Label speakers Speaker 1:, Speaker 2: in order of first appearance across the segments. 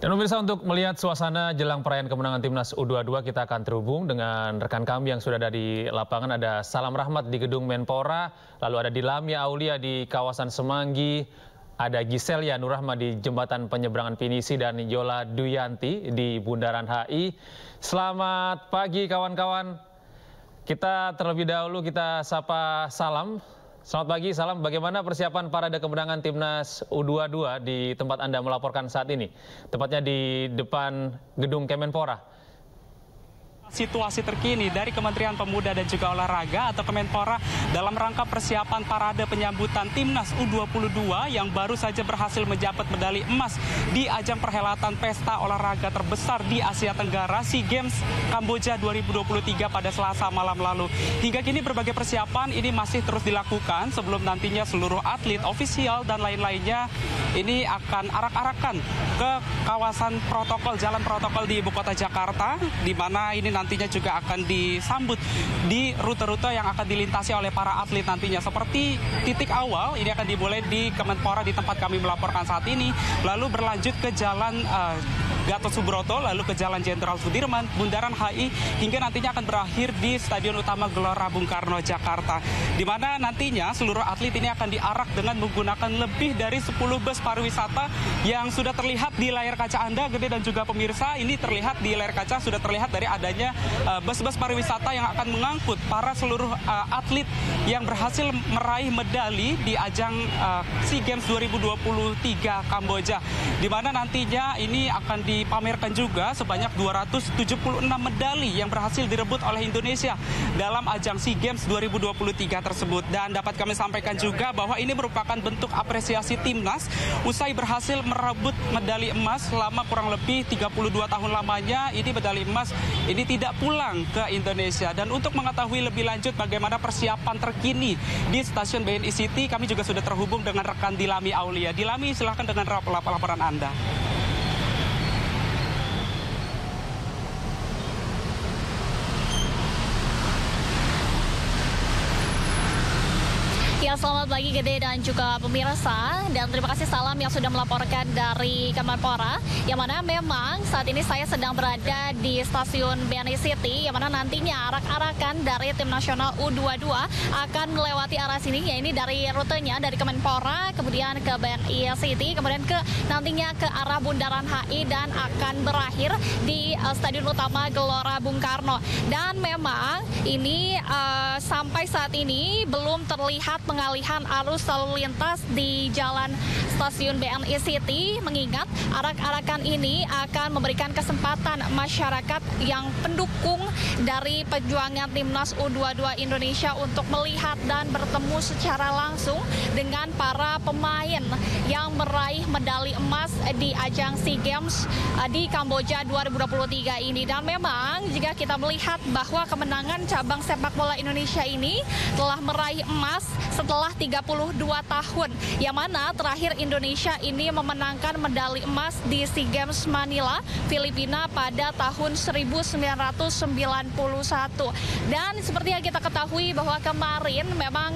Speaker 1: Dan pemirsa, untuk melihat suasana jelang perayaan kemenangan Timnas U22, kita akan terhubung dengan rekan kami yang sudah ada di lapangan. Ada Salam Rahmat di Gedung Menpora, lalu ada Dilamia Aulia di kawasan Semanggi, ada Giselia Nurrahma di Jembatan Penyeberangan Pinisi, dan Yola Duyanti di Bundaran HI. Selamat pagi kawan-kawan. Kita terlebih dahulu kita sapa Salam. Selamat pagi, Salam. Bagaimana persiapan parade kemenangan Timnas U22 di tempat Anda melaporkan saat ini? Tepatnya di depan Gedung Kemenpora.
Speaker 2: Situasi terkini dari Kementerian Pemuda dan juga Olahraga atau Kemenpora dalam rangka persiapan parade penyambutan Timnas U22 yang baru saja berhasil menjabat medali emas di ajang perhelatan pesta olahraga terbesar di Asia Tenggara SEA Games Kamboja 2023 pada Selasa malam lalu. Hingga kini berbagai persiapan ini masih terus dilakukan sebelum nantinya seluruh atlet, ofisial dan lain-lainnya ini akan arak-arakan ke kawasan protokol, jalan protokol di Ibu Kota Jakarta, di mana ini nantinya juga akan disambut di rute-rute yang akan dilintasi oleh para atlet nantinya. Seperti titik awal, ini akan dimulai di Kemenpora di tempat kami melaporkan saat ini, lalu berlanjut ke jalan Gatot Subroto, lalu ke Jalan Jenderal Sudirman, Bundaran HI, hingga nantinya akan berakhir di Stadion Utama Gelora Bung Karno, Jakarta. Di mana nantinya seluruh atlet ini akan diarak dengan menggunakan lebih dari 10 bus pariwisata yang sudah terlihat di layar kaca Anda, Gede dan juga pemirsa. Ini terlihat di layar kaca, sudah terlihat dari adanya bus-bus pariwisata yang akan mengangkut para seluruh atlet yang berhasil meraih medali di ajang SEA Games 2023 Kamboja. Di mana nantinya ini akan dipamerkan juga sebanyak 276 medali yang berhasil direbut oleh Indonesia dalam ajang SEA Games 2023 tersebut. Dan dapat kami sampaikan juga bahwa ini merupakan bentuk apresiasi timnas usai berhasil merebut medali emas selama kurang lebih 32 tahun lamanya. Ini medali emas ini tidak pulang ke Indonesia. Dan untuk mengetahui lebih lanjut bagaimana persiapan terkini di stasiun BNI City, kami juga sudah terhubung dengan rekan Dilamia Aulia. Dilami, silahkan dengan laporan Anda.
Speaker 3: Ya, selamat pagi Gede dan juga pemirsa, dan terima kasih Salam yang sudah melaporkan dari Kemenpora, yang mana memang saat ini saya sedang berada di stasiun BNI City, yang mana nantinya arak-arakan dari tim nasional U22 akan melewati arah sini, yaitu dari rutenya dari Kemenpora, kemudian ke BNI City, kemudian nantinya ke arah Bundaran HI dan akan berakhir di Stadion Utama Gelora Bung Karno. Dan memang ini sampai saat ini belum terlihat pengalihan arus lalu lintas di jalan stasiun BNI City, mengingat arak-arakan ini akan memberikan kesempatan masyarakat yang pendukung dari perjuangan Timnas U22 Indonesia untuk melihat dan bertemu secara langsung dengan para pemain yang meraih medali emas di ajang SEA Games di Kamboja 2023 ini. Dan memang jika kita melihat bahwa kemenangan cabang sepak bola Indonesia ini telah meraih emas setelah 32 tahun, yang mana terakhir Indonesia ini memenangkan medali emas di SEA Games Manila, Filipina pada tahun 1991. Dan seperti yang kita ketahui bahwa kemarin memang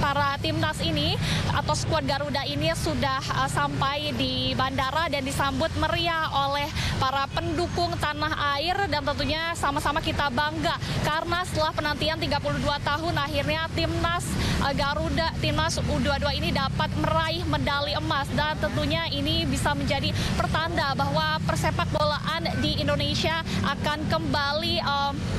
Speaker 3: para timnas ini atau skuad Garuda ini sudah sampai di bandara dan disambut meriah oleh para pendukung tanah air, dan tentunya sama-sama kita bangga karena setelah penantian 32 tahun akhirnya timnas Garuda, timnas U22 ini dapat meraih medali emas. Dan tentunya ini bisa menjadi pertanda bahwa persepak bolaan di Indonesia akan kembali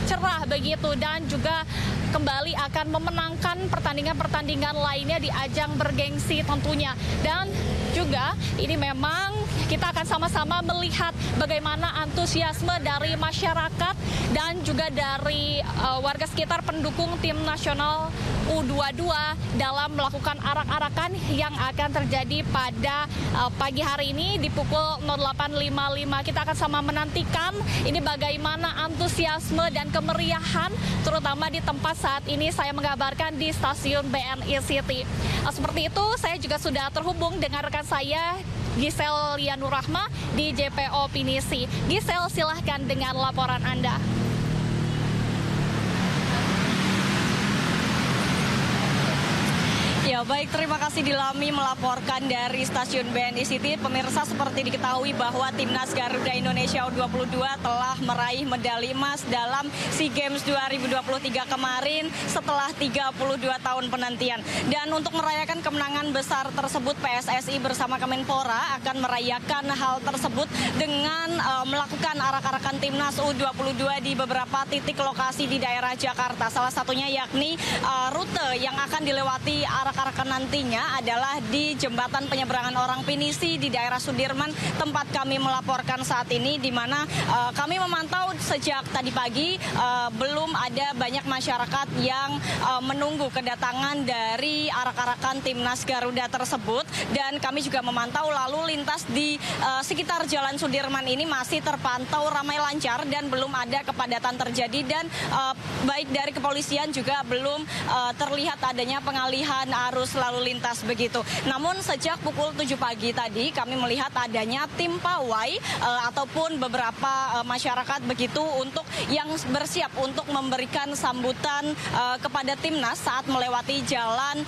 Speaker 3: cerah begitu, dan juga kembali akan memenangkan pertandingan-pertandingan lainnya di ajang bergengsi tentunya. Dan juga ini memang kita akan sama-sama melihat bagaimana antusiasme dari masyarakat dan juga dari warga sekitar pendukung tim nasional U22 dalam melakukan arak-arakan yang akan terjadi pada pagi hari ini di pukul 08.55. Kita akan sama menantikan ini bagaimana antusiasme dan kemeriahan, terutama di tempat saat ini saya mengabarkan di stasiun BNI City. Seperti itu, saya juga sudah terhubung dengan rekan saya Giselia Nurrahma di JPO Pinisi. Gisel, silahkan dengan laporan Anda.
Speaker 4: Ya baik, terima kasih Dilami melaporkan dari Stasiun BNI City. Pemirsa, seperti diketahui bahwa Timnas Garuda Indonesia U22 telah meraih medali emas dalam SEA Games 2023 kemarin setelah 32 tahun penantian. Dan untuk merayakan kemenangan besar tersebut, PSSI bersama Kemenpora akan merayakan hal tersebut dengan melakukan arak-arakan Timnas U22 di beberapa titik lokasi di daerah Jakarta. Salah satunya yakni rute yang akan dilewati arak-arakan nantinya adalah di Jembatan Penyeberangan Orang Pinisi di daerah Sudirman, tempat kami melaporkan saat ini, di mana kami memantau sejak tadi pagi belum ada banyak masyarakat yang menunggu kedatangan dari arak-arakan Timnas Garuda tersebut. Dan kami juga memantau lalu lintas di sekitar Jalan Sudirman ini masih terpantau ramai lancar dan belum ada kepadatan terjadi, dan baik dari kepolisian juga belum terlihat adanya pengalihan arus lalu lintas begitu. Namun sejak pukul 7 pagi tadi kami melihat adanya tim pawai ataupun beberapa masyarakat begitu untuk yang bersiap untuk memberikan sambutan kepada Timnas saat melewati Jalan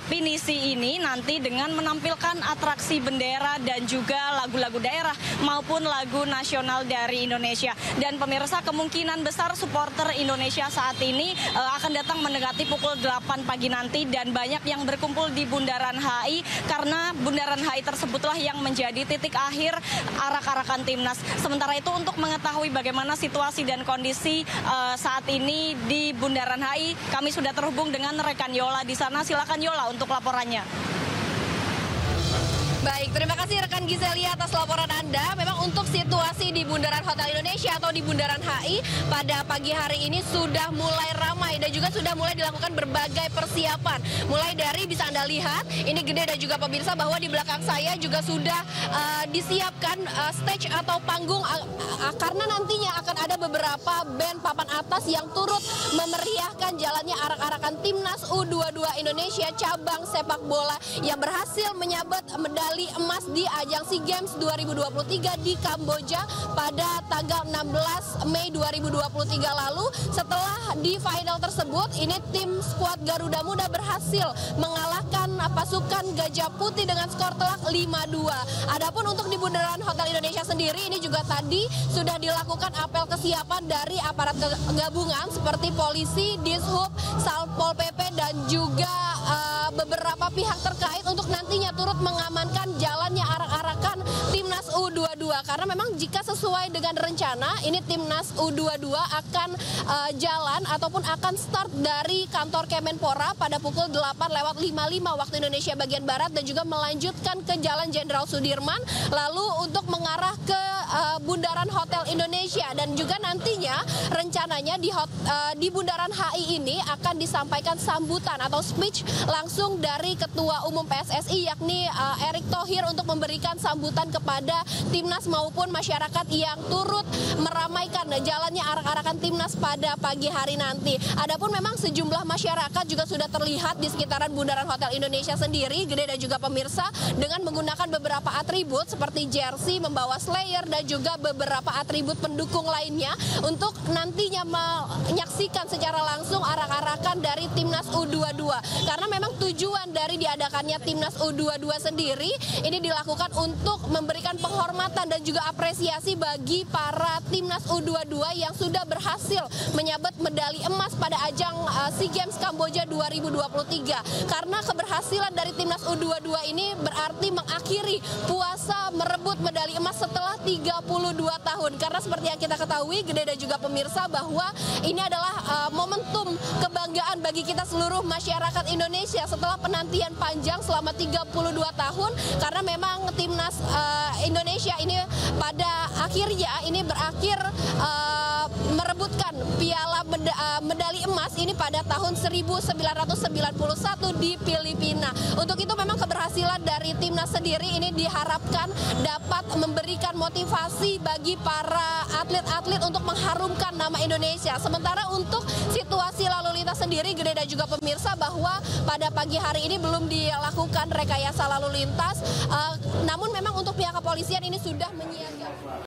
Speaker 4: Pinisi ini nanti dengan menampilkan atraksi bendera dan juga lagu-lagu daerah maupun lagu nasional dari Indonesia. Dan pemirsa, kemungkinan besar supporter Indonesia saat ini akan datang mendekati pukul 8 pagi nanti, dan banyak yang berkumpul di Bundaran HI karena Bundaran HI tersebutlah yang menjadi titik akhir arak-arakan Timnas. Sementara itu, untuk mengetahui bagaimana situasi dan kondisi saat ini di Bundaran HI, kami sudah terhubung dengan rekan Yola di sana. Silakan Yola untuk laporannya.
Speaker 5: Baik, terima kasih rekan Gizelia atas laporan Anda. Memang untuk situasi di Bundaran Hotel Indonesia atau di Bundaran HI pada pagi hari ini sudah mulai ramai dan juga sudah mulai dilakukan berbagai persiapan. Mulai dari bisa Anda lihat, ini Gede dan juga pemirsa, bahwa di belakang saya juga sudah disiapkan stage atau panggung karena nantinya akan ada beberapa band papan atas yang turut memeriahkan jalannya arak-arakan Timnas U22 Indonesia cabang sepak bola yang berhasil menyabet medali emas di ajang SEA Games 2023 di Kamboja pada tanggal 16 Mei 2023 lalu. Setelah di final tersebut, ini tim skuad Garuda Muda berhasil mengalahkan pasukan Gajah Putih dengan skor telak 5-2. Adapun untuk di Bundaran Hotel Indonesia sendiri, ini juga tadi sudah dilakukan apel kesiapan dari aparat gabungan seperti polisi, Dishub, Satpol PP dan juga beberapa pihak terkait untuk nantinya turut mengamankan jalannya arak-arakan Timnas U22, karena memang jika sesuai dengan rencana ini Timnas U22 akan jalan ataupun akan start dari kantor Kemenpora pada pukul 8:55 waktu Indonesia bagian Barat dan juga melanjutkan ke Jalan Jenderal Sudirman lalu untuk mengarah ke Bundaran Hotel Indonesia. Dan juga nantinya rencananya di Bundaran HI ini akan disampaikan sambutan atau speech langsung dari Ketua Umum PSSI yakni Erick Thohir untuk memberikan sambutan kepada Timnas maupun masyarakat yang turut meramaikan jalannya arak-arakan Timnas pada pagi hari nanti. Adapun memang sejumlah masyarakat juga sudah terlihat di sekitaran Bundaran Hotel Indonesia sendiri, Gede dan juga pemirsa, dengan menggunakan beberapa atribut seperti jersey, membawa slayer dan juga beberapa atribut pendukung lainnya untuk nantinya menyaksikan secara langsung arak-arakan dari Timnas U22. Karena memang tujuan dari diadakannya Timnas U22 sendiri ini dilakukan untuk memberikan penghormatan dan juga apresiasi bagi para Timnas U22 yang sudah berhasil menyabet medali emas pada ajang SEA Games Kamboja 2023. Karena keberhasilan dari Timnas U22 ini berarti mengakhiri puasa merebut medali emas setelah 32 tahun. Karena seperti yang kita ketahui, Gede dan juga pemirsa, bahwa ini adalah momentum kebanggaan bagi kita seluruh masyarakat Indonesia setelah penantian panjang selama 32 tahun. Karena memang Timnas Indonesia ini pada akhirnya ini berakhir merebutkan piala medali emas ini pada tahun 1991 di Filipina. Untuk itu memang keberhasilan dari Timnas sendiri ini diharapkan dapat memberikan motivasi bagi para atlet-atlet untuk mengharumkan nama Indonesia. Sementara untuk situasi lalu lintas sendiri, Gede dan juga pemirsa, bahwa pada pagi hari ini belum dilakukan rekayasa lalu lintas. Namun memang untuk pihak kepolisian ini sudah menyiapkan